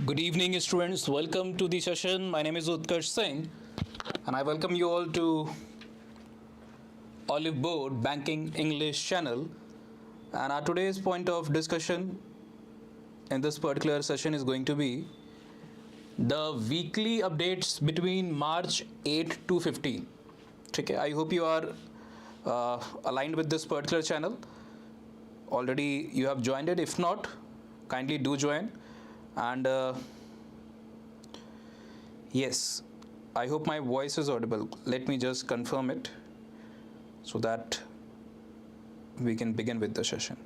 Good evening, students. Welcome to the session. My name is Utkarsh Singh, and I welcome you all to Oliveboard Banking English channel. And our today's point of discussion in this particular session is going to be the weekly updates between March 8 to 15. Okay, I hope you are aligned with this particular channel. Already you have joined it. If not, kindly do join. And yes, I hope my voice is audible. Let me just confirm it so that we can begin with the session.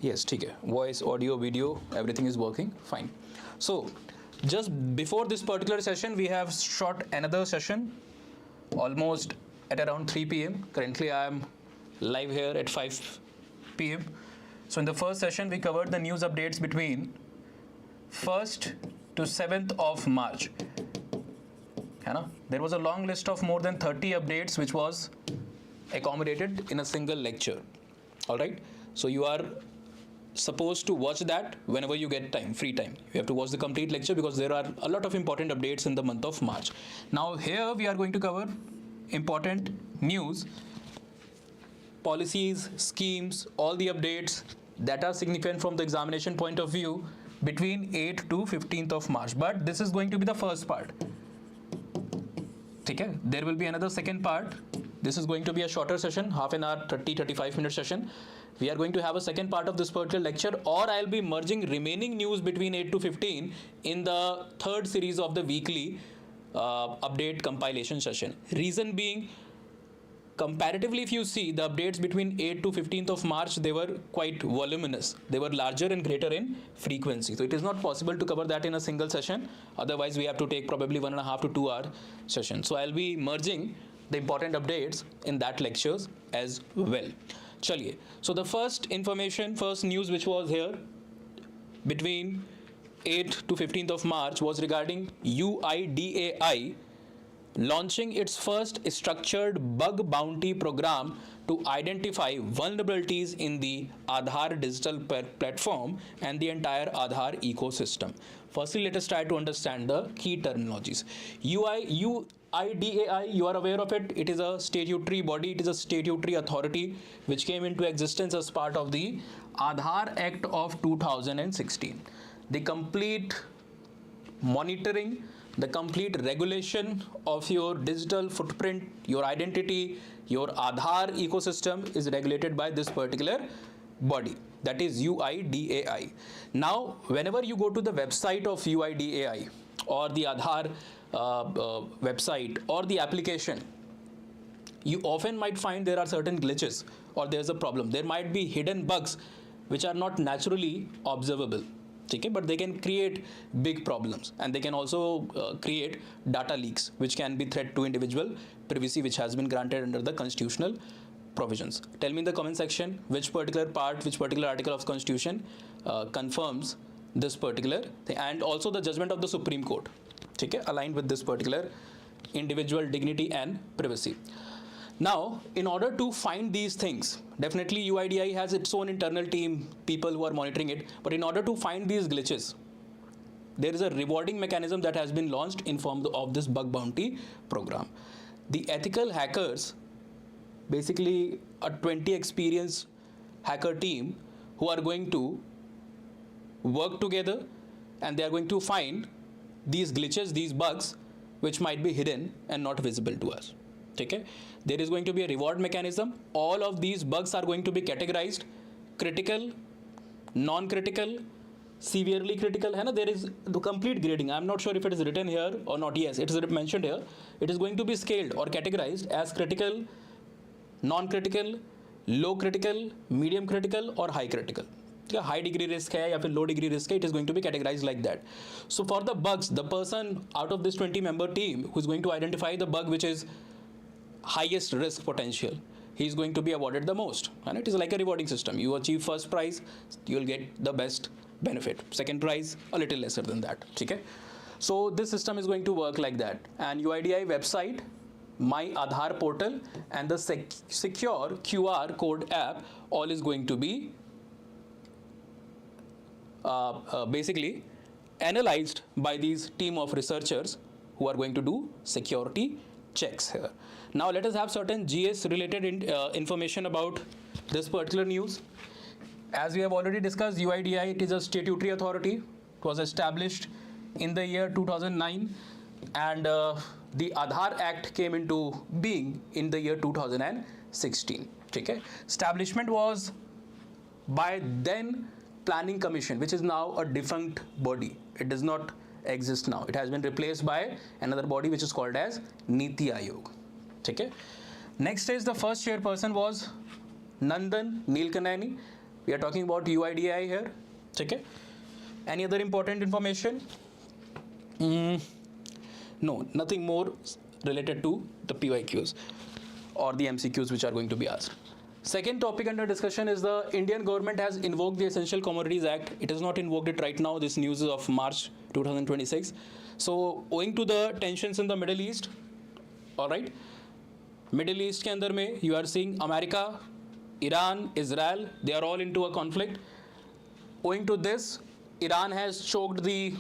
Yes, okay. Voice, audio, video, everything is working fine. So just before this particular session, we have shot another session almost at around 3 p.m. Currently I am live here at 5 p.m. So in the first session we covered the news updates between 1st to 7th of March. There was a long list of more than 30 updates which was accommodated in a single lecture. Alright, so you are supposed to watch that whenever you get time, free time. You have to watch the complete lecture because there are a lot of important updates in the month of March. Now here we are going to cover important news, policies, schemes, all the updates that are significant from the examination point of view between 8 to 15th of March. But this is going to be the first part. Okay? There will be another second part. This is going to be a shorter session, half an hour, 30-35 minute session. We are going to have a second part of this particular lecture, or I'll be merging remaining news between 8 to 15 in the third series of the weekly update compilation session. Reason being, comparatively, if you see the updates between 8 to 15th of March, they were quite voluminous. They were larger and greater in frequency. So it is not possible to cover that in a single session. Otherwise, we have to take probably 1.5 to 2 hour session. So I'll be merging the important updates in that lectures as well. Chaliye. So the first information, first news which was here between 8 to 15th of March was regarding UIDAI launching its first structured bug bounty program to identify vulnerabilities in the Aadhaar digital platform and the entire Aadhaar ecosystem. Firstly, let us try to understand the key terminologies. UIDAI, you are aware of it. It is a statutory body. It is a statutory authority which came into existence as part of the Aadhaar Act of 2016. The complete monitoring, the complete regulation of your digital footprint, your identity, your Aadhaar ecosystem is regulated by this particular body, that is UIDAI. Now, whenever you go to the website of UIDAI or the Aadhaar website or the application, you often might find there are certain glitches or there's a problem. There might be hidden bugs which are not naturally observable. Okay, but they can create big problems, and they can also create data leaks which can be threat to individual privacy which has been granted under the constitutional provisions. Tell me in the comment section which particular part, which particular article of constitution confirms this particular thing, and also the judgment of the Supreme Court, okay, aligned with this particular individual dignity and privacy. Now, in order to find these things, definitely UIDAI has its own internal team, people who are monitoring it. But in order to find these glitches, there is a rewarding mechanism that has been launched in form of this bug bounty program. The ethical hackers, basically a 20 experienced hacker team who are going to work together, and they are going to find these glitches, these bugs, which might be hidden and not visible to us. Okay, there is going to be a reward mechanism. All of these bugs are going to be categorized: critical, non-critical, severely critical. There is the complete grading. I am not sure if it is written here or not. Yes, it is mentioned here. It is going to be scaled or categorized as critical, non-critical, low critical, medium critical, or high critical. High degree risk hai ya phir low degree risk hai, it is going to be categorized like that. So for the bugs, the person out of this 20-member team who is going to identify the bug which is highest risk potential, he is going to be awarded the most, and it is like a rewarding system. You achieve first prize, you will get the best benefit. Second prize, a little lesser than that. Okay, so this system is going to work like that. And UIDAI website, My Aadhaar portal, and the secure QR code app, all is going to be basically analyzed by these team of researchers who are going to do security checks here. Now let us have certain GS related information about this particular news. As we have already discussed, UIDAI, it is a statutory authority. It was established in the year 2009, and the Aadhaar Act came into being in the year 2016. Okay? Establishment was by then Planning Commission, which is now a defunct body. It does not exist now. It has been replaced by another body which is called as Niti Aayog. Okay? Next is the first chairperson was Nandan Nilkanani. We are talking about UIDAI here. Okay? Any other important information? No, nothing more related to the PYQs or the MCQs which are going to be asked. Second topic under discussion is the Indian government has invoked the Essential Commodities Act. It has not invoked it right now. This news is of March 2026. So owing to the tensions in the Middle East, all right, Middle East के अंदर में you are seeing America, Iran, Israel, they are all into a conflict. Owing to this, Iran has choked the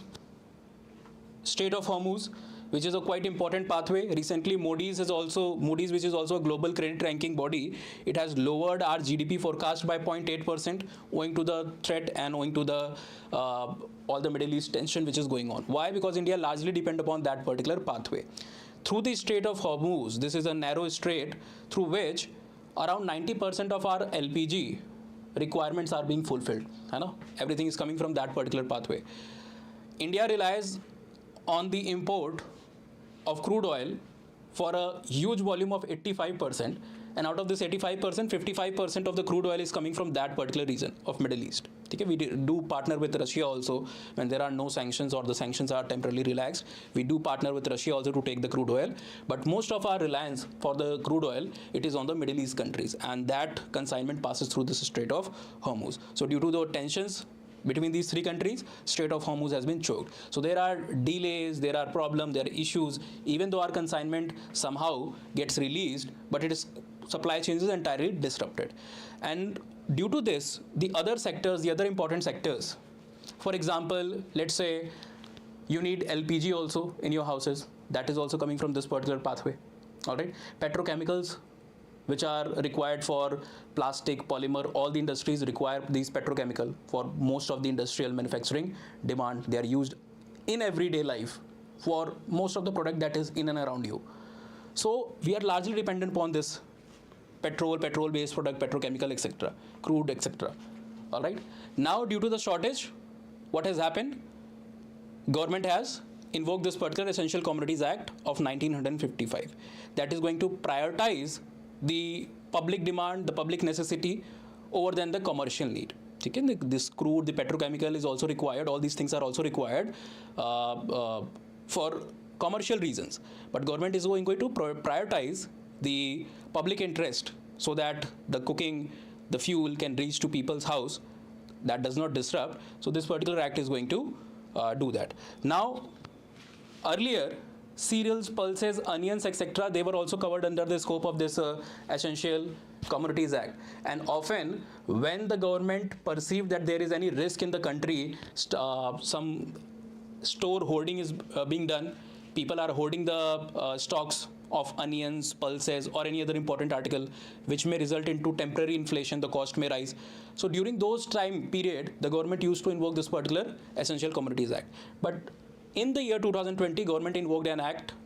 Strait of Hormuz, which is a quite important pathway. Recently, Moody's, which is also a global credit ranking body, it has lowered our GDP forecast by 0.8% owing to the threat and owing to the all the Middle East tension which is going on. Why? Because India largely depends upon that particular pathway. Through the Strait of Hormuz, this is a narrow strait through which around 90% of our LPG requirements are being fulfilled. Everything is coming from that particular pathway. India relies on the import of crude oil for a huge volume of 85%, and out of this 85%, 55% of the crude oil is coming from that particular region of Middle East. Okay, we do partner with Russia also when there are no sanctions or the sanctions are temporarily relaxed. We do partner with Russia also to take the crude oil, but most of our reliance for the crude oil, it is on the Middle East countries, and that consignment passes through the Strait of Hormuz. So due to the tensions between these three countries, Strait of Hormuz has been choked. So there are delays, there are problems, there are issues. Even though our consignment somehow gets released, but it is supply chains is entirely disrupted. And due to this, the other sectors, the other important sectors, for example, let's say you need LPG also in your houses. That is also coming from this particular pathway. All right, petrochemicals, which are required for plastic, polymer, all the industries require these petrochemical for most of the industrial manufacturing demand. They are used in everyday life for most of the product that is in and around you. So we are largely dependent upon this petrol-based product, petrochemical, etc., crude, etc. All right. Now, due to the shortage, what has happened? Government has invoked this particular Essential Commodities Act of 1955. That is going to prioritize the public demand, the public necessity over than the commercial need. Okay? This crude, the petrochemical is also required. All these things are also required for commercial reasons. But government is going to prioritize the public interest so that the cooking, the fuel can reach to people's house. That does not disrupt. So this particular act is going to do that. Now, earlier, cereals, pulses, onions, etc., they were also covered under the scope of this Essential Commodities Act. And often, when the government perceived that there is any risk in the country, some store hoarding is being done, people are hoarding the stocks of onions, pulses, or any other important article, which may result into temporary inflation, the cost may rise. So during those time period, the government used to invoke this particular Essential Commodities Act. But in the year 2020, government invoked an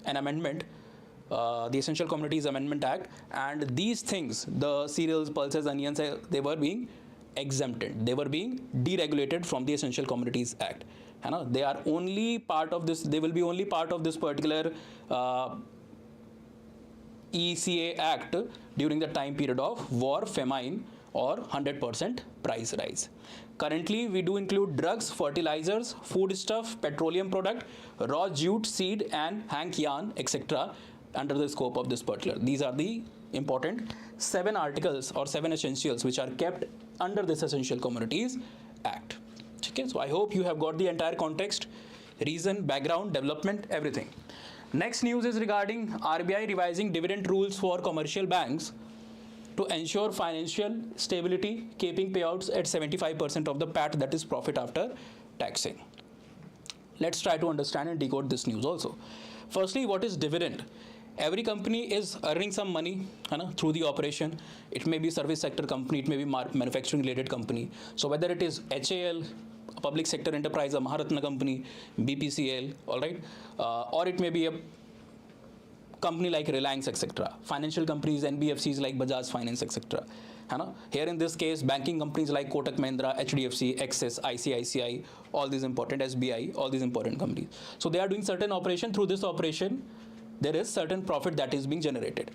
amendment, the Essential Commodities Amendment Act, and these things, the cereals, pulses, onions, they were being exempted. They were being deregulated from the Essential Commodities Act. They are only part of this, they will be only part of this particular ECA Act during the time period of war, famine, or 100% price rise. Currently, we do include drugs, fertilizers, foodstuff, petroleum product, raw jute, seed, and hank yarn, etc. under the scope of this particular. These are the important 7 articles or 7 essentials which are kept under this Essential Commodities Act. Okay, so I hope you have got the entire context, reason, background, development, everything. Next news is regarding RBI revising dividend rules for commercial banks to ensure financial stability, keeping payouts at 75% of the PAT, that is profit after taxing. Let's try to understand and decode this news also. Firstly, what is dividend? Every company is earning some money through the operation. It may be service sector company, it may be manufacturing related company. So whether it is HAL, a public sector enterprise, a Maharatna company, BPCL, all right, or it may be a company like Reliance, etc. Financial companies, NBFCs like Bajaj Finance, etc. Here in this case, banking companies like Kotak Mahindra, HDFC, Axis, ICICI, all these important, SBI, all these important companies. So they are doing certain operation. Through this operation, there is certain profit that is being generated.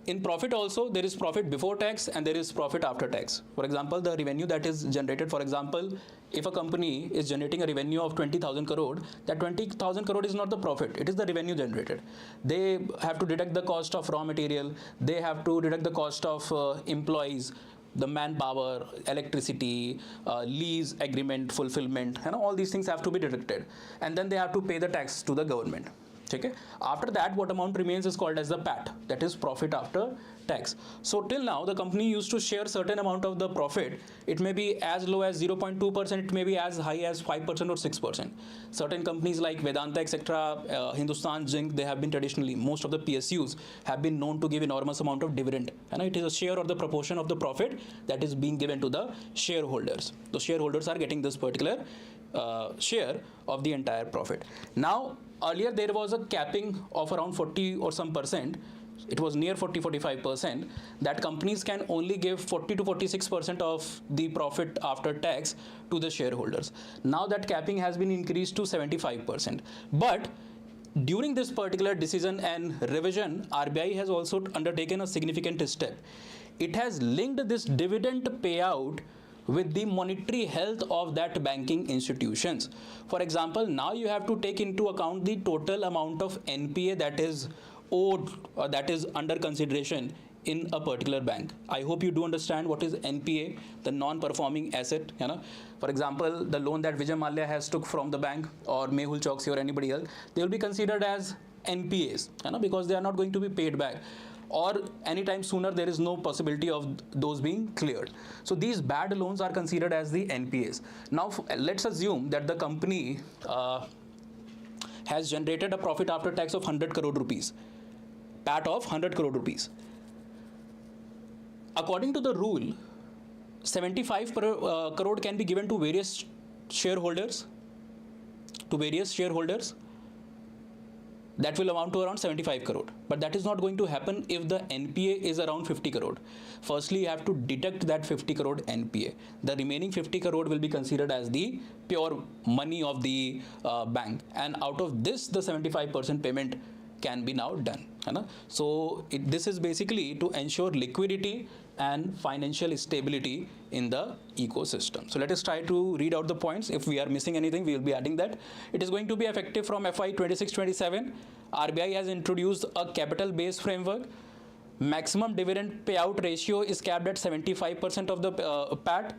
In profit also, there is profit before tax and there is profit after tax. For example, the revenue that is generated, for example, if a company is generating a revenue of 20,000 crore, that 20,000 crore is not the profit, it is the revenue generated. They have to deduct the cost of raw material, they have to deduct the cost of employees, the manpower, electricity, lease agreement, fulfillment, all these things have to be deducted. And then they have to pay the tax to the government. Okay. After that, what amount remains is called as the PAT, that is profit after tax. So till now, the company used to share certain amount of the profit. It may be as low as 0.2%, it may be as high as 5% or 6%. Certain companies like Vedanta, etc., Hindustan Zinc, they have been traditionally, most of the PSUs have been known to give enormous amount of dividend. And it is a share or the proportion of the profit that is being given to the shareholders. The shareholders are getting this particular share of the entire profit. Now, earlier there was a capping of around 40 or some percent. It was near 40-45% that companies can only give 40 to 46% of the profit after tax to the shareholders. Now that capping has been increased to 75%. But during this particular decision and revision, RBI has also undertaken a significant step. It has linked this dividend payout with the monetary health of that banking institutions. For example, now you have to take into account the total amount of NPA that is owed or that is under consideration in a particular bank. I hope you do understand what is NPA, the non-performing asset. For example, the loan that Vijay Mallya has took from the bank or Mehul Choksi or anybody else, they will be considered as NPAs because they are not going to be paid back, or anytime sooner there is no possibility of those being cleared. So these bad loans are considered as the NPAs. Now let's assume that the company has generated a profit after tax of 100 crore rupees, PAT of 100 crore rupees. According to the rule, 75 crore can be given to various shareholders, that will amount to around 75 crore. But that is not going to happen if the NPA is around 50 crore. Firstly, you have to deduct that 50 crore NPA. The remaining 50 crore will be considered as the pure money of the bank. And out of this, the 75% payment can be now done. So this is basically to ensure liquidity and financial stability in the ecosystem. So let us try to read out the points. If we are missing anything, we will be adding that. It is going to be effective from FY 26-27. RBI has introduced a capital base framework. Maximum dividend payout ratio is capped at 75% of the PAT.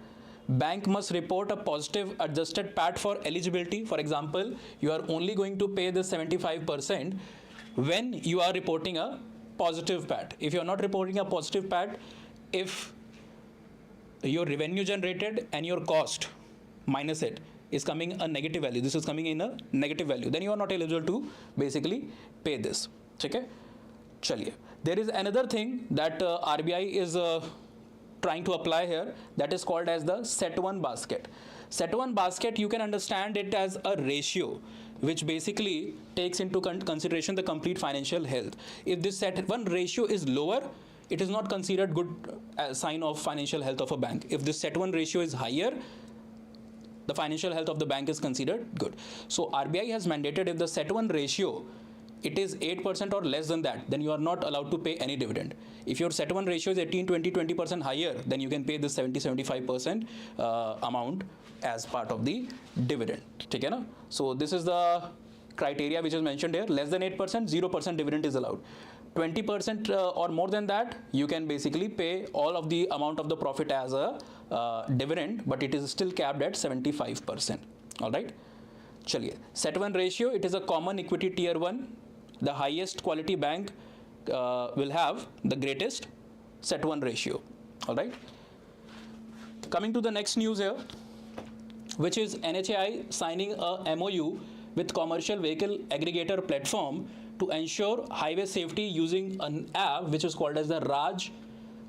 Bank must report a positive adjusted PAT for eligibility. For example, you are only going to pay the 75% when you are reporting a positive PAT. If you are not reporting a positive PAT, if your revenue generated and your cost minus it is coming a negative value, this is coming in a negative value, then you are not eligible to basically pay this. Okay? Chaliye. There is another thing that RBI is trying to apply here, that is called as the set one basket. Set one basket, you can understand it as a ratio which basically takes into consideration the complete financial health. If this set one ratio is lower, it is not considered good sign of financial health of a bank. If this set one ratio is higher, the financial health of the bank is considered good. So RBI has mandated if the set one ratio it is 8% or less than that, then you are not allowed to pay any dividend. If your set one ratio is 18, 20, 20% higher, then you can pay this 70-75% amount as part of the dividend. Okay, na? So this is the criteria which is mentioned here. Less than 8%, 0% dividend is allowed. 20% or more than that, you can basically pay all of the amount of the profit as a dividend, but it is still capped at 75%. All right. Chaliye. Set one ratio, it is a common equity tier 1. The highest quality bank will have the greatest set one ratio. All right. Coming to the next news here. which is NHAI signing a MOU with commercial vehicle aggregator platform to ensure highway safety using an app which is called as the Raj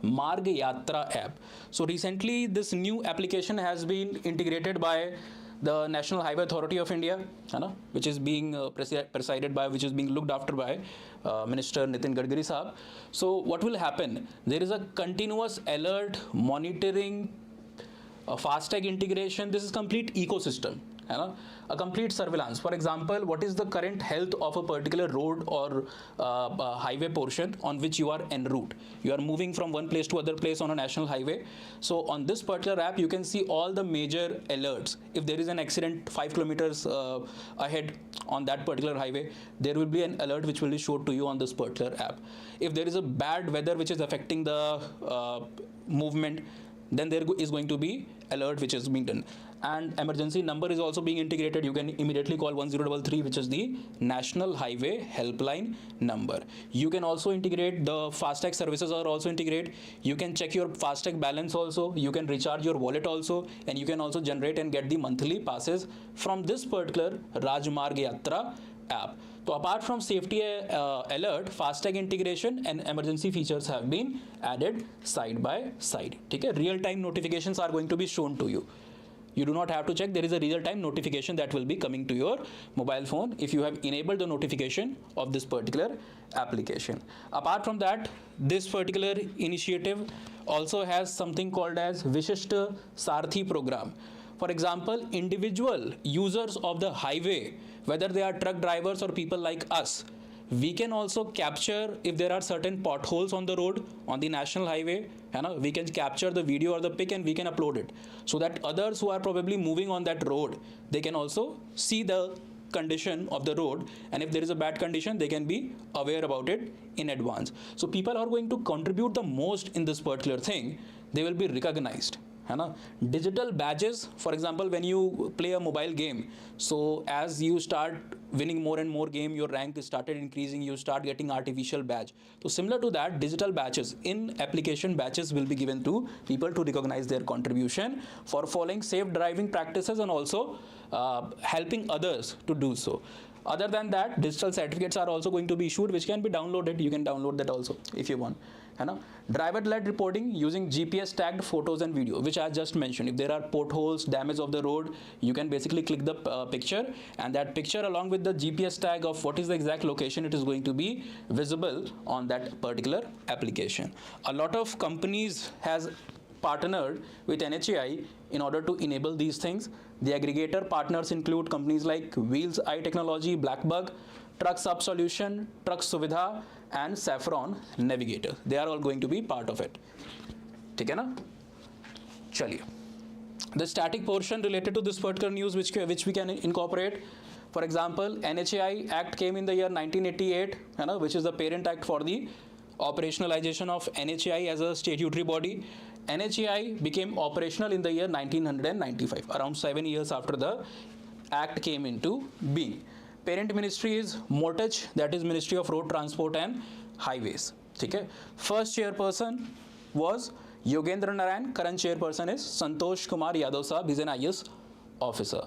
Marg Yatra app. So recently this new application has been integrated by the National Highway Authority of India, which is being presided by, which is being looked after by Minister Nitin Gadkari Sahab. So what will happen? There is a continuous alert, monitoring, FASTag integration. This is complete ecosystem, a complete surveillance. For example, what is the current health of a particular road or highway portion on which you are en route? You are moving from one place to other place on a national highway. So on this particular app, you can see all the major alerts. If there is an accident 5 kilometers ahead on that particular highway, there will be an alert which will be showed to you on this particular app. If there is a bad weather which is affecting the movement, then there is going to be alert which is being done. And emergency number is also being integrated. You can immediately call 1033, which is the National Highway Helpline Number. You can also integrate the FASTag services are also integrated. You can check your FASTag balance also. You can recharge your wallet also, and you can also generate and get the monthly passes from this particular Rajmarg Yatra app. So apart from safety alert, FASTag integration and emergency features have been added side by side. Okay? Real-time notifications are going to be shown to you. You do not have to check. There is a real-time notification that will be coming to your mobile phone if you have enabled the notification of this particular application. Apart from that, this particular initiative also has something called as Vishishta Sarthi program. For example, individual users of the highway, whether they are truck drivers or people like us, we can also capture if there are certain potholes on the road on the national highway, we can capture the video or the pic and we can upload it so that others who are probably moving on that road, they can also see the condition of the road, and if there is a bad condition, they can be aware about it in advance. So people are going to contribute the most in this particular thing. They will be recognized. Digital badges, for example, when you play a mobile game, so as you start winning more and more game, your rank started increasing, you start getting artificial badge. So similar to that, digital badges, in application badges will be given to people to recognize their contribution for following safe driving practices and also helping others to do so. Other than that, digital certificates are also going to be issued, which can be downloaded. You can download that also if you want. Driver-led reporting using GPS tagged photos and video, which I just mentioned. If there are potholes, damage of the road, you can basically click the picture, and that picture along with the GPS tag of what is the exact location, it is going to be visible on that particular application. A lot of companies has partnered with NHAI in order to enable these things. The aggregator partners include companies like Wheels Eye Technology, Blackbug, Truck Sub Solution, Truck Suvidha, and Saffron Navigator. They are all going to be part of it. Okay, na? Chaliye. The static portion related to this particular news which we can incorporate. For example, NHAI Act came in the year 1988, which is the parent act for the operationalization of NHAI as a statutory body. NHAI became operational in the year 1995, around 7 years after the act came into being. Parent ministry is MOTACH, that is Ministry of Road Transport and Highways. Okay. First chairperson was Yogendra Narayan. Current chairperson is Santosh Kumar Yadav Sahab. He is an IS officer.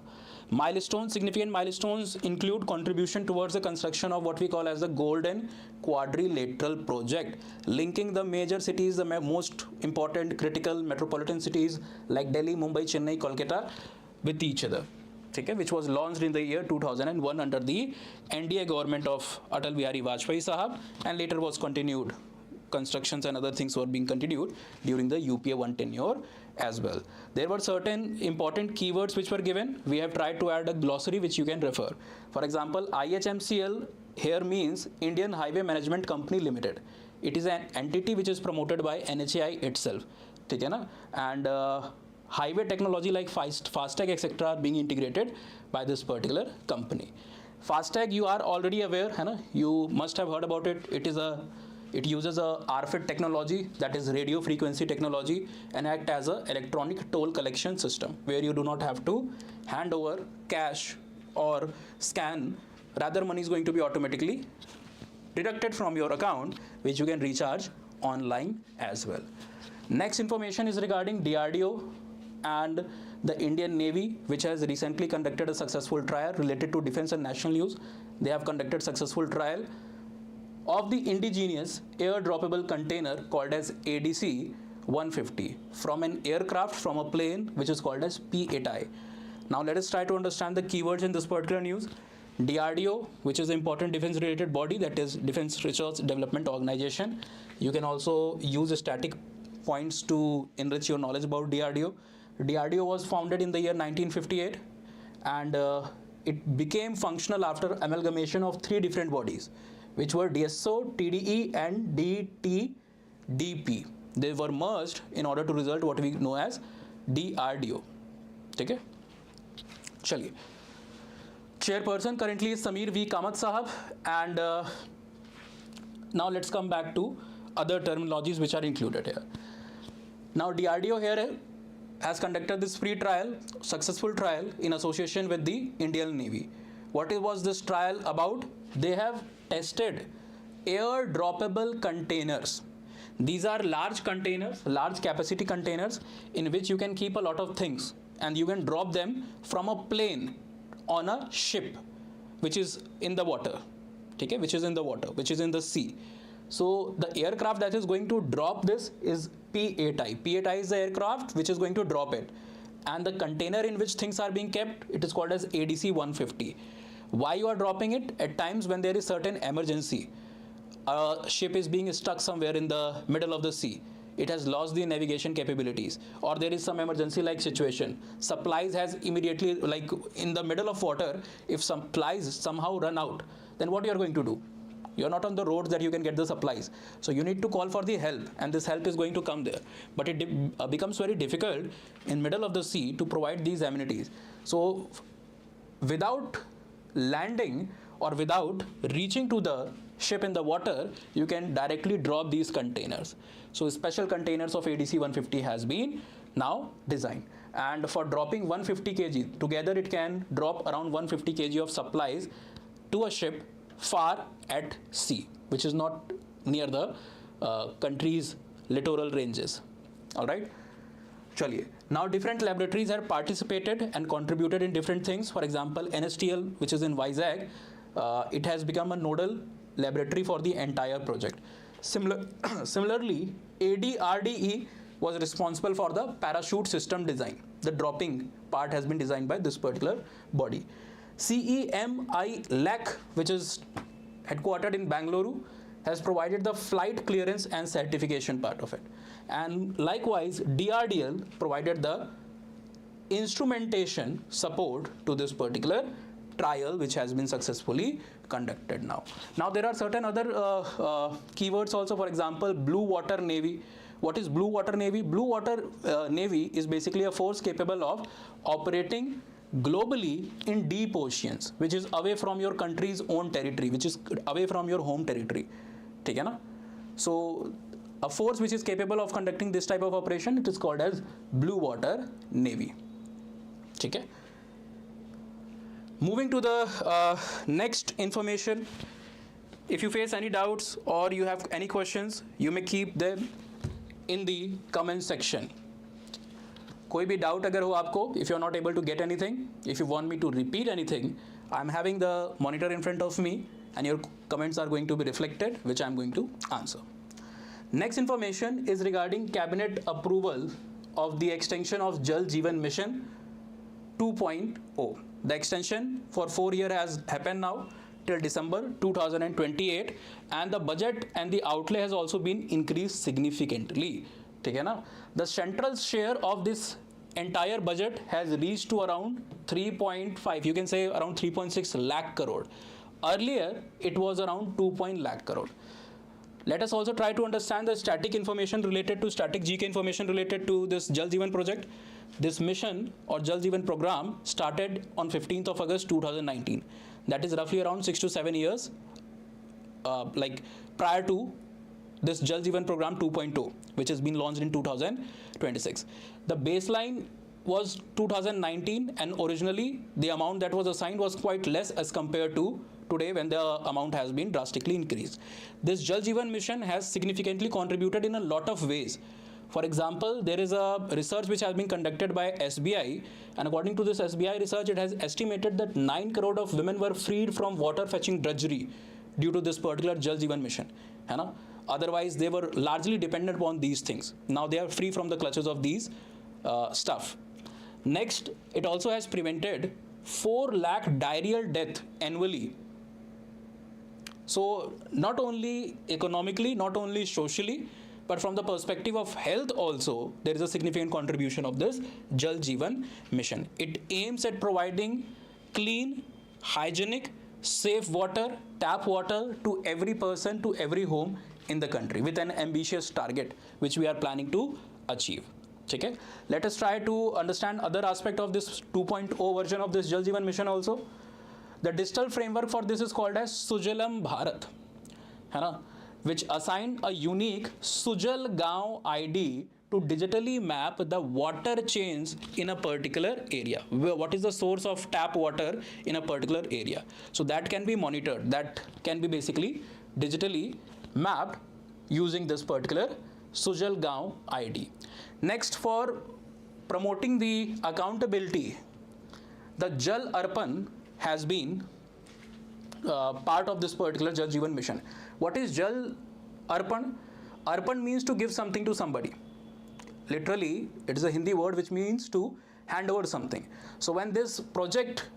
Milestones, significant milestones include contribution towards the construction of what we call as the Golden Quadrilateral project, linking the major cities, the most important critical metropolitan cities like Delhi, Mumbai, Chennai, Kolkata with each other. Okay, which was launched in the year 2001 under the NDA government of Atal Bihari Vajpayee Sahab, and later was continued. Constructions and other things were being continued during the UPA 1 tenure as well. There were certain important keywords which were given. We have tried to add a glossary which you can refer. For example, IHMCL here means Indian Highway Management Company Limited. It is an entity which is promoted by NHAI itself. Okay, na? And highway technology like FASTag etc. are being integrated by this particular company. FASTag, you are already aware, you must have heard about it. It uses a RFID technology, that is radio frequency technology, and act as an electronic toll collection system where you do not have to hand over cash or scan. Rather, money is going to be automatically deducted from your account, which you can recharge online as well. Next information is regarding DRDO and The Indian Navy, which has recently conducted a successful trial related to defense and national use, they have conducted successful trial of the indigenous air-droppable container called as ADC 150 from an aircraft, from a plane, which is called as PATI. Now let us try to understand the keywords in this particular news. DRDO, which is an important defense related body, that is Defense Research Development Organization. You can also use static points to enrich your knowledge about DRDO. DRDO was founded in the year 1958 and it became functional after amalgamation of three different bodies, which were DSO, TDE and DTDP. They were merged in order to result what we know as DRDO. Okay? Chaliye. Chairperson currently is Sameer V. Kamath Sahab, and now let's come back to other terminologies which are included here. Now DRDO here has conducted this pre-trial, successful trial in association with the Indian Navy. What was this trial about? They have tested air-droppable containers. These are large containers, large capacity containers in which you can keep a lot of things and you can drop them from a plane on a ship which is in the water, okay, which is in the water, which is in the sea. So the aircraft that is going to drop this is PATI. PATI is the aircraft which is going to drop it, and the container in which things are being kept, it is called as ADC 150. Why you are dropping it? At times when there is certain emergency, a ship is being stuck somewhere in the middle of the sea, it has lost the navigation capabilities, or there is some emergency like situation, supplies has immediately, like in the middle of water, if supplies somehow run out, then what you are going to do? You are not on the roads that you can get the supplies, so you need to call for the help, and this help is going to come there, but it becomes very difficult in middle of the sea to provide these amenities. So without landing or without reaching to the ship in the water, you can directly drop these containers. So special containers of ADC 150 has been now designed, and for dropping 150 kg, together it can drop around 150 kg of supplies to a ship far at sea, which is not near the country's littoral ranges. All right. Chaliye. Now different laboratories have participated and contributed in different things. For example, NSTL, which is in Vizag, it has become a nodal laboratory for the entire project. Similarly, ADRDE was responsible for the parachute system design. The dropping part has been designed by this particular body. CEMI-LAC, which is headquartered in Bangalore, has provided the flight clearance and certification part of it. And likewise, DRDL provided the instrumentation support to this particular trial, which has been successfully conducted now. Now there are certain other keywords also. For example, Blue Water Navy. What is Blue Water Navy? Blue Water Navy is basically a force capable of operating globally in deep oceans, which is away from your country's own territory, which is away from your home territory. ठीक है ना? So a force which is capable of conducting this type of operation, it is called as Blue Water Navy. ठीक है? Moving to the next information. If you face any doubts or you have any questions, you may keep them in the comment section. कोई भी doubt अगर हो आपको, if you are not able to get anything, if you want me to repeat anything, I am having the monitor in front of me and your comments are going to be reflected, which I am going to answer. Next information is regarding cabinet approval of the extension of Jal Jeevan Mission 2.0. The extension for 4 years has happened now till December 2028, and the budget and the outlay has also been increased significantly. ठीक है ना? The central share of this entire budget has reached to around 3.5, you can say around 3.6 lakh crore. Earlier, it was around 2 lakh crore. Let us also try to understand the static information related to static GK information related to this Jal Jeevan project. This mission or Jal Jeevan program started on 15th of August 2019. That is roughly around 6 to 7 years like prior to this Jal Jeevan program 2.0, which has been launched in 2026. The baseline was 2019, and originally the amount that was assigned was quite less as compared to today, when the amount has been drastically increased. This Jal Jeevan mission has significantly contributed in a lot of ways For example, there is a research which has been conducted by SBI, and according to this SBI research, it has estimated that 9 crore of women were freed from water fetching drudgery due to this particular Jal Jeevan mission. Otherwise, they were largely dependent upon these things. Now they are free from the clutches of these stuff. Next, it also has prevented 4 lakh diarrheal death annually. So not only economically, not only socially, but from the perspective of health also, there is a significant contribution of this Jal Jeevan mission. It aims at providing clean, hygienic, safe water, tap water to every person, to every home in the country, with an ambitious target which we are planning to achieve. Okay? Let us try to understand other aspect of this 2.0 version of this Jal Jeevan mission also. The digital framework for this is called as Sujalam Bharat, which assigned a unique Sujal Gaon ID to digitally map the water chains in a particular area. What is the source of tap water in a particular area? So that can be monitored. That can be basically digitally mapped using this particular Sujal Gaon ID. Next, for promoting the accountability, the Jal Arpan has been part of this particular Jal Jeevan mission. What is Jal Arpan? Arpan means to give something to somebody. Literally, it is a Hindi word which means to hand over something. So when this project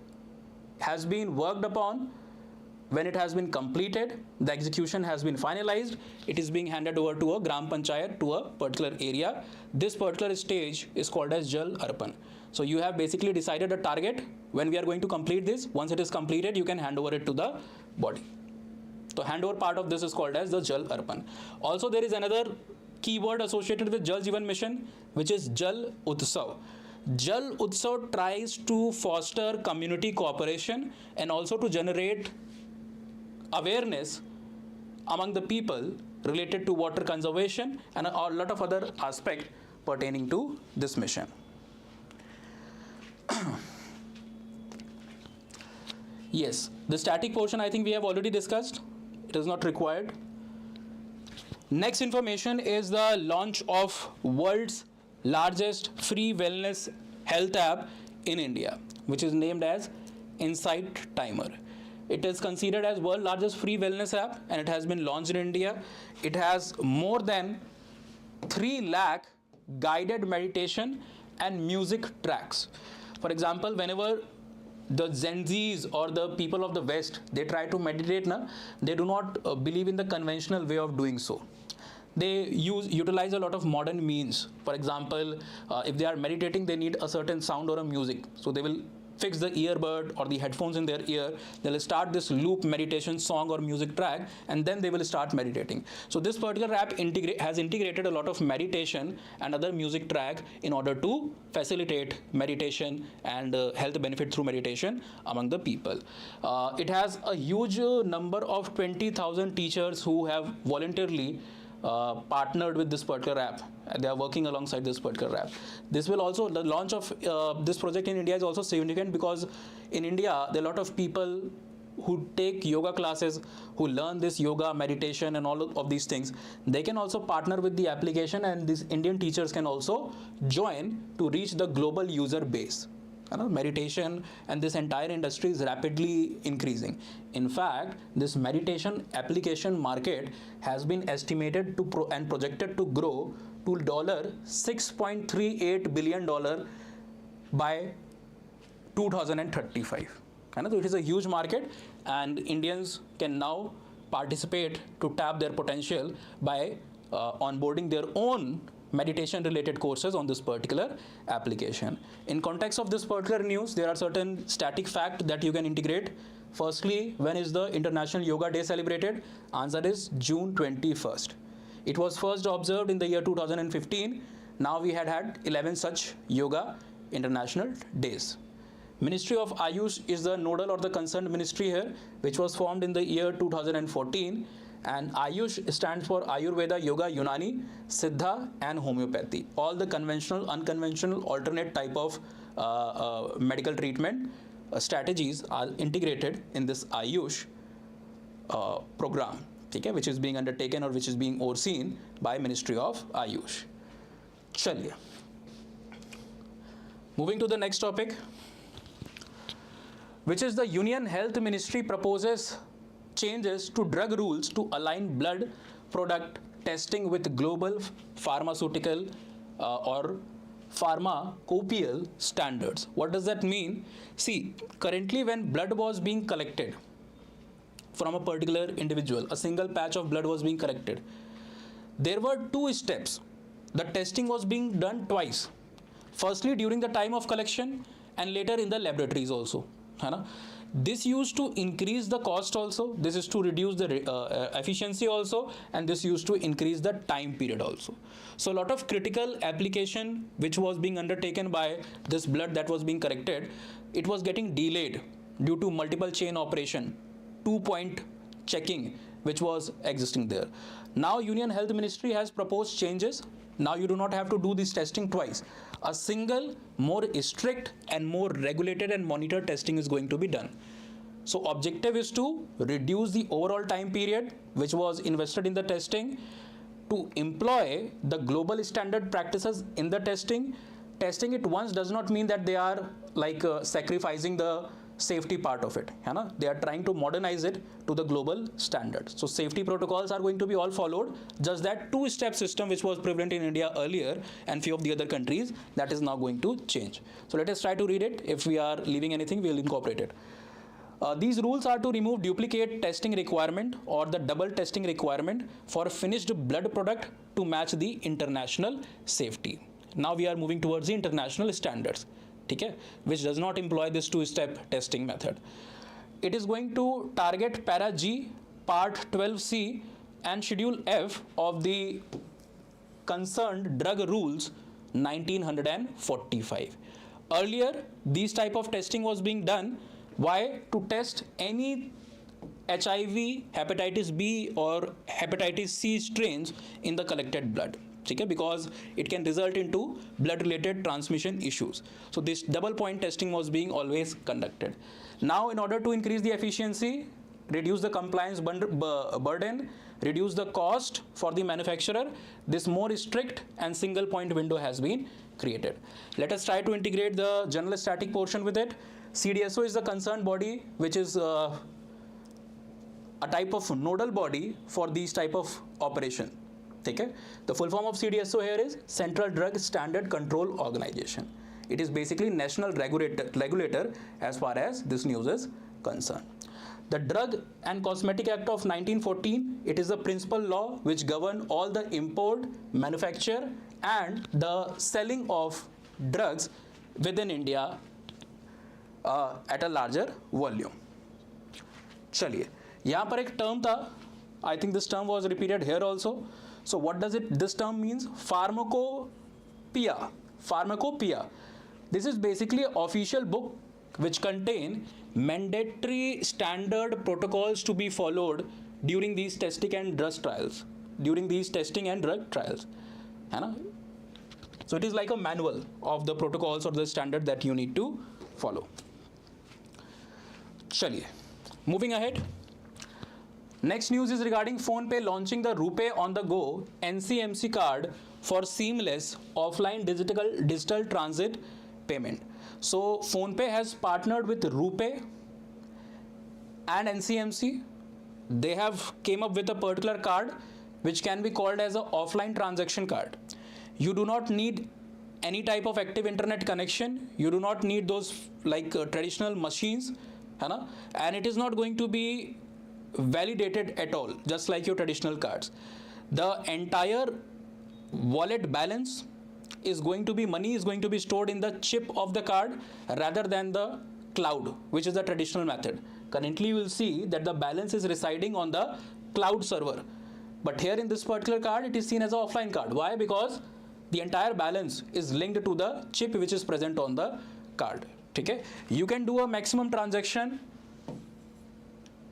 has been worked upon, when it has been completed, the execution has been finalized, it is being handed over to a Gram Panchayat, to a particular area. This particular stage is called as Jal Arpan. So you have basically decided a target when we are going to complete this. Once it is completed, you can hand over it to the body. So handover part of this is called as the Jal Arpan. Also, there is another keyword associated with Jal Jeevan mission, which is Jal Utsav. Jal Utsav tries to foster community cooperation and also to generate awareness among the people related to water conservation and a lot of other aspects pertaining to this mission. Yes, the static portion I think we have already discussed. It is not required. Next information is the launch of world's largest free wellness health app in India, which is named as Insight Timer. It is considered as world's largest free wellness app, and it has been launched in India. It has more than 3 lakh guided meditation and music tracks. For example, whenever the Gen Zs or the people of the West, they try to meditate, they do not believe in the conventional way of doing so. They utilize a lot of modern means. For example, if they are meditating, they need a certain sound or a music. So they will fix the earbud or the headphones in their ear. They'll start this loop meditation song or music track, and then they will start meditating. So this particular app has integrated a lot of meditation and other music track in order to facilitate meditation and health benefit through meditation among the people. It has a huge number of 20,000 teachers who have voluntarily partnered with this particular app. They are working alongside this particular app. This will also, the launch of this project in India is also significant because in India, there are a lot of people who take yoga classes, who learn this yoga, meditation and all of these things. They can also partner with the application, and these Indian teachers can also join to reach the global user base. Meditation and this entire industry is rapidly increasing. In fact, this meditation application market has been estimated to and projected to grow to $6.38 billion by 2035. So it is a huge market, and Indians can now participate to tap their potential by onboarding their own meditation related courses on this particular application. In context of this particular news, there are certain static facts that you can integrate. Firstly, when is the International Yoga Day celebrated? Answer is June 21st. It was first observed in the year 2015. Now we had 11 such yoga international days. Ministry of Ayush is the nodal or the concerned ministry here, which was formed in the year 2014. And Ayush stands for Ayurveda, Yoga, Unani, Siddha and Homeopathy. All the conventional, unconventional, alternate type of medical treatment strategies are integrated in this Ayush program, which is being undertaken or which is being overseen by Ministry of Ayush. चलिए, moving to the next topic, which is the Union Health Ministry proposes changes to drug rules to align blood product testing with global pharmaceutical or pharmacopoeial standards. What does that mean? See, currently when blood was being collected from a particular individual, a single patch of blood was being collected, there were two steps. The testing was being done twice. Firstly, during the time of collection, and later in the laboratories also. This used to increase the cost also, this is to reduce the efficiency also, and this used to increase the time period also. So a lot of critical application which was being undertaken by this blood that was being collected, it was getting delayed due to multiple chain operation, 2-point checking which was existing there. Now Union Health Ministry has proposed changes. Now you do not have to do this testing twice. A single, more strict and more regulated and monitored testing is going to be done. So objective is to reduce the overall time period which was invested in the testing, to employ the global standard practices in the testing. Testing it once does not mean that they are like sacrificing the safety part of it. They are trying to modernize it to the global standards. So safety protocols are going to be all followed, just that two-step system which was prevalent in India earlier and few of the other countries, that is now going to change. So let us try to read it. If we are leaving anything, we will incorporate it. These rules are to remove duplicate testing requirement or the double testing requirement for finished blood product to match the international safety. Now we are moving towards the international standards, which does not employ this two-step testing method. It is going to target para G, part 12C and schedule F of the concerned drug rules 1945. Earlier, these type of testing was being done. Why? To test any HIV, hepatitis B or hepatitis C strains in the collected blood. Because it can result into blood-related transmission issues. So this double point testing was being always conducted. Now, in order to increase the efficiency, reduce the compliance burden, reduce the cost for the manufacturer, this more strict and single point window has been created. Let us try to integrate the general static portion with it. CDSO is the concerned body, which is a type of nodal body for these type of operation. The full form of CDSO here is Central Drug Standard Control Organization. It is basically national regulator as far as this news is concerned. The Drug and Cosmetic Act of 1914, it is the principal law which govern all the import, manufacture and the selling of drugs within India at a larger volume. चलिए, यहाँ पर एक term था, I think this term was repeated here also. So what does this term means? Pharmacopoeia. Pharmacopoeia. This is basically an official book which contain mandatory standard protocols to be followed during these testing and drug trials. So it is like a manual of the protocols or the standard that you need to follow. Chaliye, moving ahead. Next news is regarding PhonePe launching the RuPay on the go NCMC card for seamless offline digital transit payment. So PhonePe has partnered with RuPay and NCMC. They have came up with a particular card which can be called as an offline transaction card. You do not need any type of active internet connection. You do not need those like traditional machines, and it is not going to be validated at all, just like your traditional cards. The entire wallet balance is going to be, money is going to be stored in the chip of the card rather than the cloud, which is the traditional method. Currently you will see that the balance is residing on the cloud server, but here in this particular card it is seen as an offline card. Why? Because the entire balance is linked to the chip which is present on the card. Okay, you can do a maximum transaction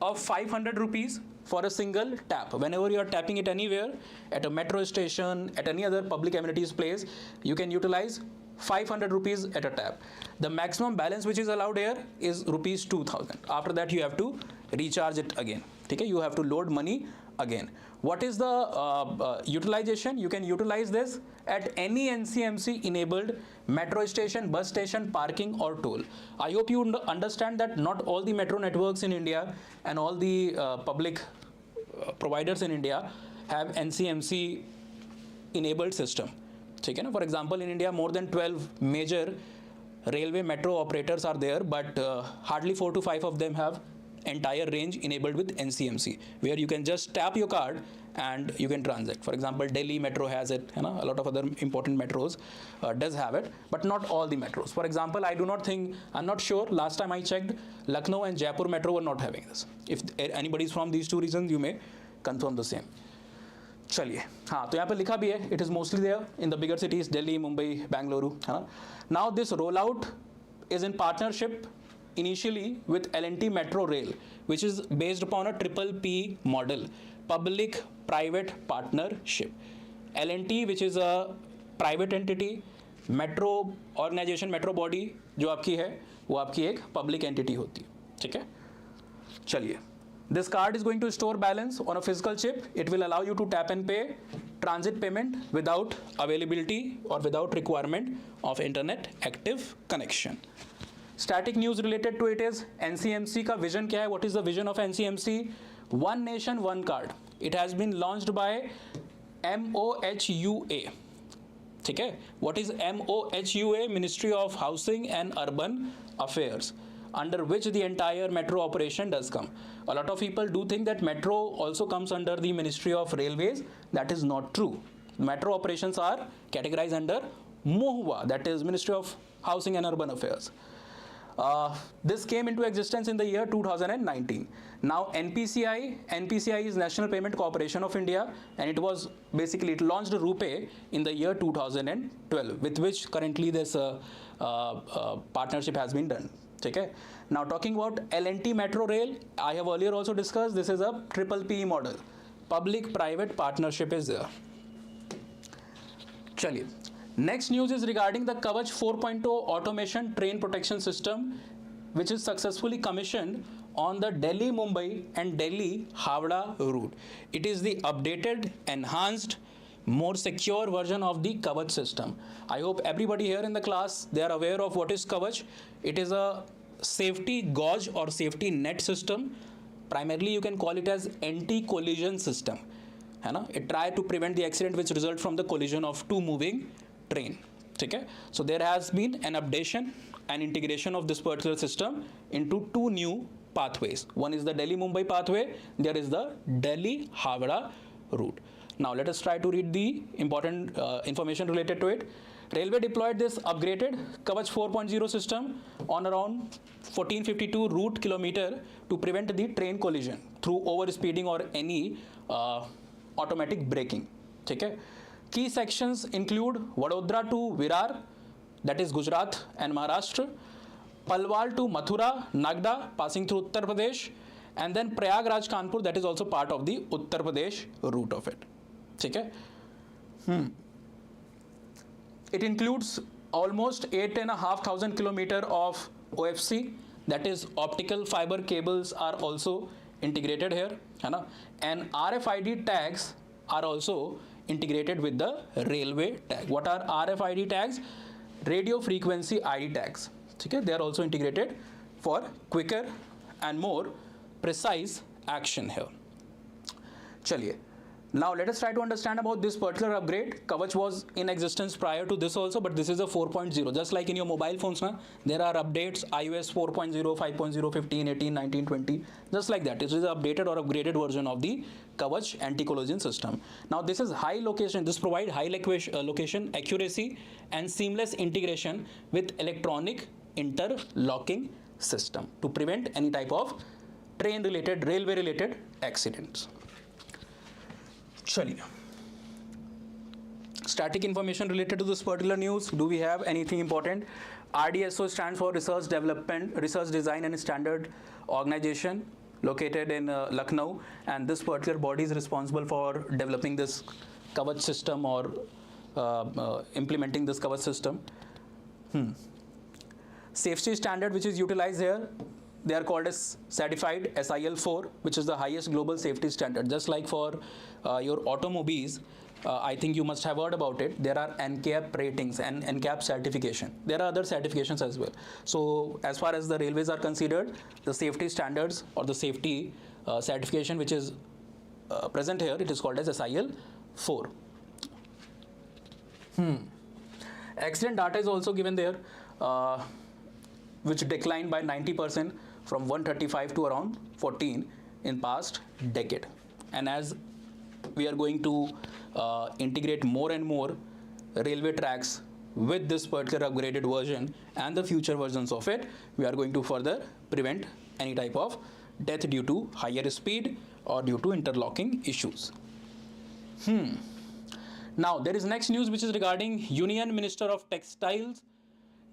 of 500 rupees for a single tap. Whenever you are tapping it anywhere, at a metro station, at any other public amenities place, you can utilize 500 rupees at a tap. The maximum balance which is allowed here is rupees 2000. After that you have to recharge it again. Okay, you have to load money again. What is the utilization? You can utilize this at any NCMC enabled metro station, bus station, parking or toll. I hope you understand that not all the metro networks in India and all the public providers in India have NCMC enabled system. ठीक है ना? For example, in India more than 12 major railway metro operators are there, but hardly 4 to 5 of them have entire range enabled with NCMC, where you can just tap your card and you can transact. For example, Delhi Metro has it, you know, a lot of other important metros does have it, but not all the metros. For example, I'm not sure, last time I checked, Lucknow and Jaipur Metro were not having this. If anybody is from these two regions, you may confirm the same. चलिए, हाँ, तो यहाँ पे लिखा भी है, it is mostly there in the bigger cities, Delhi, Mumbai, Bangalore, है ना? Now this rollout is in partnership initially with L&T Metro Rail, which is based upon a triple P model, public-private partnership. L&T, which is a private entity, metro organization, metro body जो आपकी है, वो आपकी एक public entity होती है, ठीक है? चलिए. This card is going to store balance on a physical chip. It will allow you to tap and pay transit payment without availability or without requirement of internet active connection. Static news related to it is NCMC का vision क्या है? What is the vision of NCMC? One nation, one card. It has been launched by MOHUA. ठीक है? What is MOHUA? Ministry of Housing and Urban Affairs, under which the entire metro operation does come. A lot of people do think that metro also comes under the Ministry of Railways. That is not true. Metro operations are categorized under MOHUA, that is Ministry of Housing and Urban Affairs. This came into existence in the year 2019. Now NPCI is National Payment Corporation of India, and it launched RuPay in the year 2012, with which currently this partnership has been done. Okay. Now talking about L&T Metro Rail, I have earlier also discussed, this is a triple P model. Public-private partnership is there. Chaliye. Next news is regarding the Kavach 4.0 automation train protection system, which is successfully commissioned on the Delhi-Mumbai and Delhi-Howrah route. It is the updated, enhanced, more secure version of the Kavach system. I hope everybody here in the class, they are aware of what is Kavach. It is a safety gauge or safety net system. Primarily you can call it as anti-collision system. It tries to prevent the accident which result from the collision of two moving train. Okay? So there has been an updation and integration of this particular system into two new pathways. One is the Delhi-Mumbai pathway, there is the Delhi-Howrah route. Now let us try to read the important information related to it. Railway deployed this upgraded Kavach 4.0 system on around 1452 route kilometer to prevent the train collision through overspeeding or any automatic braking. Okay? Key sections include Vadodara to Virar, that is Gujarat and Maharashtra, Palwal to Mathura, Nagda, passing through Uttar Pradesh, and then Prayagraj Kanpur, that is also part of the Uttar Pradesh route of it. Okay? It includes almost 8,500 kilometers of OFC, that is optical fiber cables are also integrated here, and RFID tags are also integrated with the railway tag. What are RFID tags? Radio frequency ID tags. Okay? They are also integrated for quicker and more precise action here. Chaliye. Now let us try to understand about this particular upgrade. Kavach was in existence prior to this also, but this is a 4.0. Just like in your mobile phones, there are updates, iOS 4.0, 5.0, 15, 18, 19, 20, just like that. This is an updated or upgraded version of the Kavach anti-collision system. Now this is high location, this provides high location accuracy and seamless integration with electronic interlocking system to prevent any type of train-related, railway-related accidents. Chaliye. Static information related to this particular news. Do we have anything important? RDSO stands for Research Development, Research Design and Standard Organization, located in Lucknow, and this particular body is responsible for developing this Kavach system or implementing this Kavach system. Safety standard which is utilized here, they are called as certified SIL 4, which is the highest global safety standard. Just like for your automobiles, I think you must have heard about it. There are NCAP ratings and NCAP certification. There are other certifications as well. So as far as the railways are considered, the safety standards or the safety certification which is present here, it is called as SIL 4. Accident data is also given there, which declined by 90% from 135 to around 14 in past decade. And as we are going to integrate more and more railway tracks with this particular upgraded version and the future versions of it, we are going to further prevent any type of death due to higher speed or due to interlocking issues. Now there is next news which is regarding Union Minister of Textiles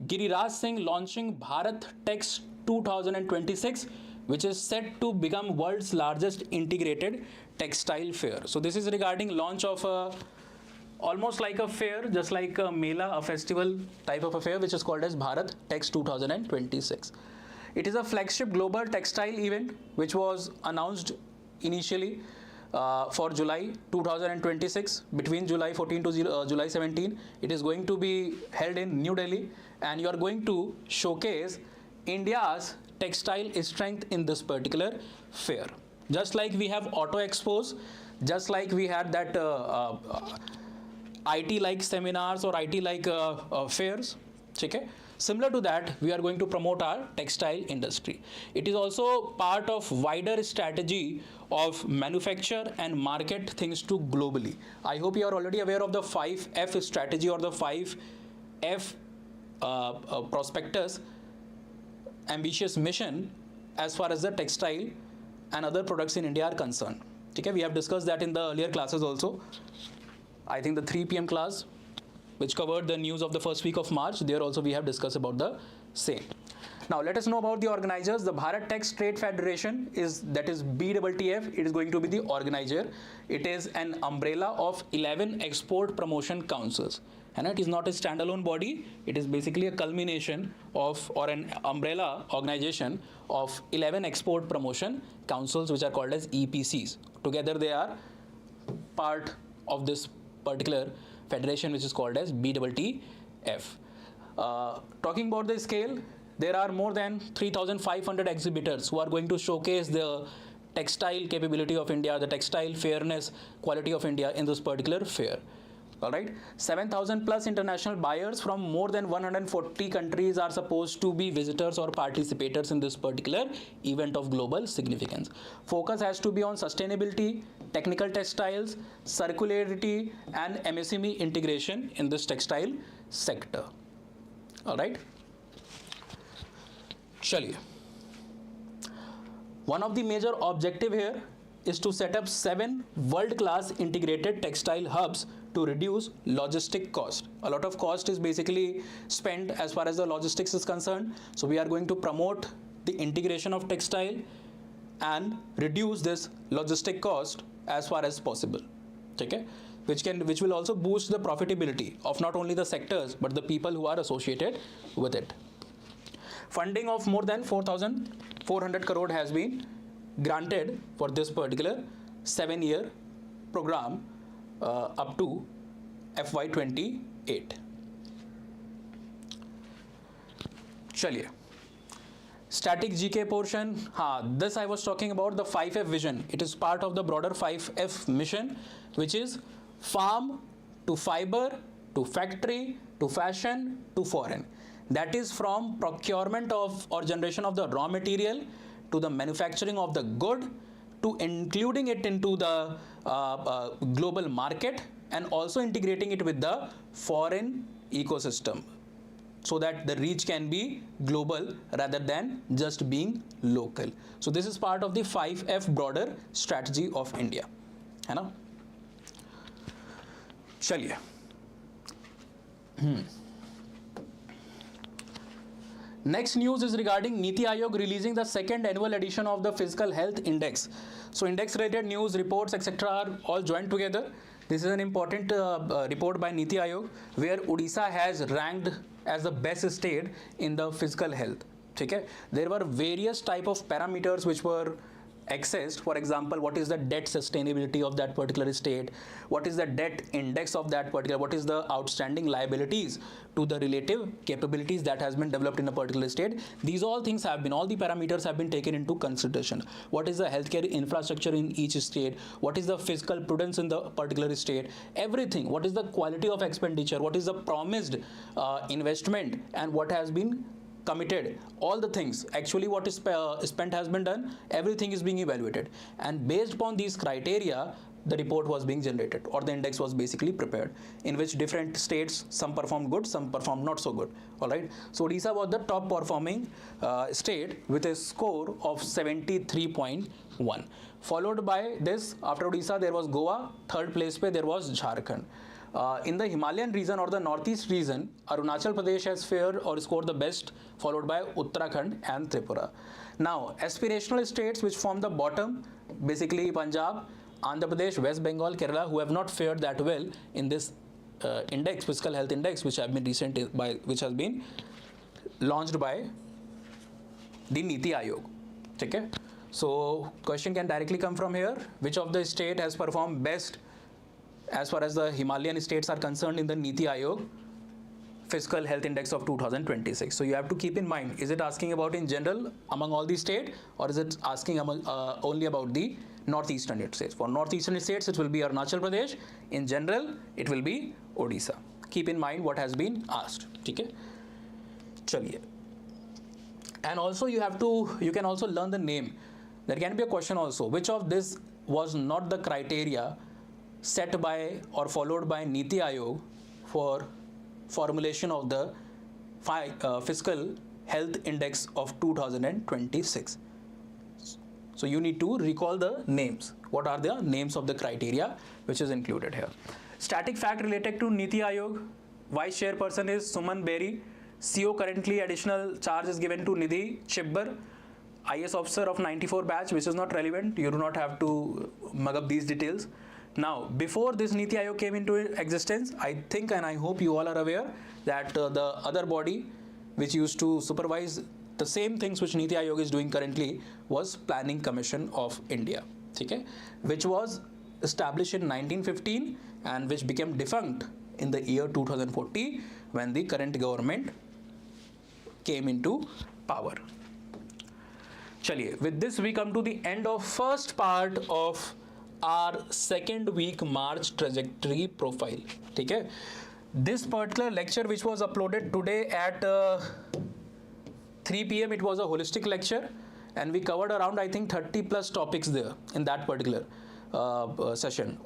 Giriraj Singh launching Bharat Tex 2026, which is set to become world's largest integrated textile fair. So this is regarding launch of almost like a fair, just like a Mela, a festival type of a fair, which is called as Bharat Tex 2026. It is a flagship global textile event which was announced initially for July 2026, between July 14 to July 17. It is going to be held in New Delhi, and you are going to showcase India's textile strength in this particular fair. Just like we have auto expos, just like we had that IT like seminars or IT like fairs, okay? Similar to that, we are going to promote our textile industry. It is also part of wider strategy of manufacture and market things to globally. I hope you are already aware of the 5F strategy or the 5F prospectus ambitious mission as far as the textile and other products in India are concerned. Okay, we have discussed that in the earlier classes also. I think the 3 p.m. class, which covered the news of the first week of March, there also we have discussed about the same. Now let us know about the organizers. The Bharat Tex Trade Federation is BTTF. It is going to be the organizer. It is an umbrella of 11 export promotion councils, and it is not a standalone body. It is basically a culmination of, or an umbrella organization of 11 export promotion councils, which are called as EPCs. Together they are part of this particular federation, which is called as BTTF. Talking about the scale, there are more than 3,500 exhibitors who are going to showcase the textile capability of India, the textile fairness quality of India in this particular fair. All right, 7,000 plus international buyers from more than 140 countries are supposed to be visitors or participators in this particular event of global significance. Focus has to be on sustainability, technical textiles, circularity, and MSME integration in this textile sector. All right. Chaliye. One of the major objective here is to set up 7 world-class integrated textile hubs to reduce logistic cost. A lot of cost is basically spent as far as the logistics is concerned. So we are going to promote the integration of textile and reduce this logistic cost as far as possible. Okay? Which will also boost the profitability of not only the sectors but the people who are associated with it. Funding of more than 4,400 crore has been granted for this particular 7-year program up to FY28. Chaliye. Static GK portion. This I was talking about the 5F vision. It is part of the broader 5F mission, which is farm to fiber to factory to fashion to foreign. That is from procurement of or generation of the raw material to the manufacturing of the good to including it into the global market and also integrating it with the foreign ecosystem so that the reach can be global rather than just being local. So this is part of the 5F broader strategy of India. है ना? चलिए. Next news is regarding Niti Aayog releasing the second annual edition of the Physical Health Index. So index related news, reports, etc. are all joined together. This is an important report by Niti Aayog where Odisha has ranked as the best state in the physical health. ठीक है. There were various type of parameters which were accessed. For example, what is the debt sustainability of that particular state, what is the debt index of that particular, what is the outstanding liabilities to the relative capabilities that has been developed in a particular state. These all things have been, all the parameters have been taken into consideration. What is the healthcare infrastructure in each state, what is the fiscal prudence in the particular state, everything, what is the quality of expenditure, what is the promised investment, and what has been committed, all the things, actually what is spent has been done, everything is being evaluated, and based upon these criteria the report was being generated, or the index was basically prepared, in which different states, some performed good, some performed not so good. All right, so Odisha was the top performing state with a score of 73.1. Followed by this, after Odisha there was Goa, third place pe there was Jharkhand. In the Himalayan region or the northeast region, Arunachal Pradesh has fared or scored the best, followed by Uttarakhand and Tripura. Now, aspirational states which form the bottom, basically Punjab, Andhra Pradesh, West Bengal, Kerala, who have not fared that well in this index, fiscal health index, which have been which has been launched by the Niti Aayog. Okay? So, question can directly come from here. Which of the state has performed best as far as the Himalayan states are concerned in the Niti Aayog fiscal health index of 2026? So you have to keep in mind, is it asking about in general among all the states, or is it asking among, only about the northeastern states? For northeastern states it will be Arunachal Pradesh, in general it will be Odisha. Keep in mind what has been asked. Okay? Chaliye. And also you can also learn the name. There can be a question also, which of this was not the criteria set by or followed by Niti Aayog for formulation of the fiscal health index of 2026. So you need to recall the names. What are the names of the criteria which is included here? Static fact related to Niti Aayog. Vice chairperson is Suman Berry. CO currently additional charge is given to Nidhi Chibbar, IS officer of 94 batch, which is not relevant. You do not have to mug up these details. Now, before this Niti Aayog came into existence, I think and I hope you all are aware that the other body which used to supervise the same things which Niti Aayog is doing currently was Planning Commission of India, okay, which was established in 1915 and which became defunct in the year 2040 when the current government came into power. Chaliye, with this we come to the end of first part of our second week March trajectory profile. Okay? This particular lecture which was uploaded today at 3 p.m. it was a holistic lecture, and we covered around I think 30 plus topics there in that particular session.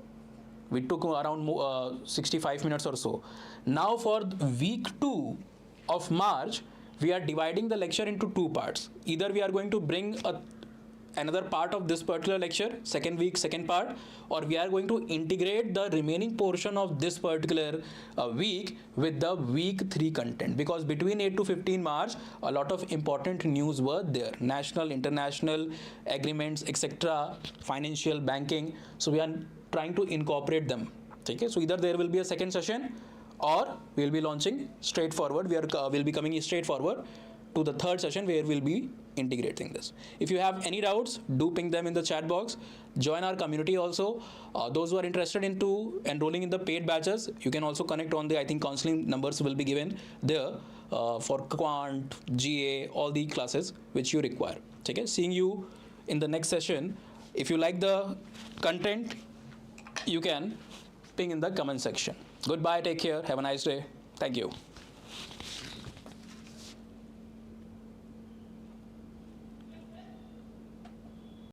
We took around 65 minutes or so. Now for week 2 of March, we are dividing the lecture into two parts. Either we are going to bring another part of this particular lecture, second week, second part, or we are going to integrate the remaining portion of this particular week with the week 3 content, because between 8 to 15 March, a lot of important news were there, national, international agreements, etc., financial, banking. So we are trying to incorporate them. Okay, so either there will be a second session, or we will be launching straightforward. We'll be coming straightforward to the third session where we'll be integrating this. If you have any doubts, do ping them in the chat box. Join our community also. Those who are interested into enrolling in the paid batches, you can also connect on the, I think, counseling numbers will be given there for Quant, GA, all the classes which you require. Okay, seeing you in the next session. If you like the content, you can ping in the comment section. Goodbye, take care, have a nice day. Thank you.